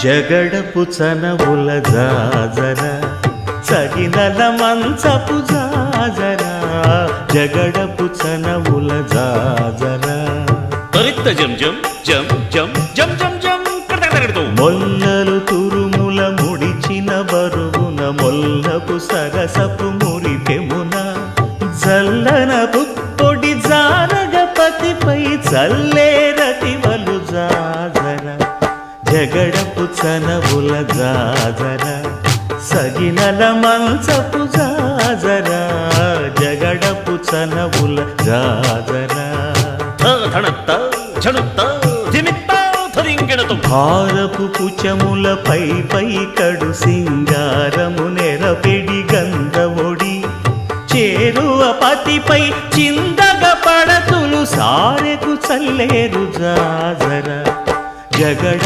జగడపు చనవుల జాజర సగినల మంచపు జాజర జగడపు చనవుల జాజర జం జం జం జం జం జం జం మొల్లలు తురుముల ముడిచిన బరువున మొల్లపు సరసపు మురిపెమున జల్లన పుప్పొడి జానగపతిపై చల్లేరతివలు జాజర జగడపు చనవుల జాజర సగినల మంచపు జాజర జగడపు చనవుల జాజర భారపు పుచముల పై కడు సింగారము నెరపెడి గంధముడి చేరువ పతిపై చిందగ పడతులు సారెకు చల్లేరు జాజర జగడ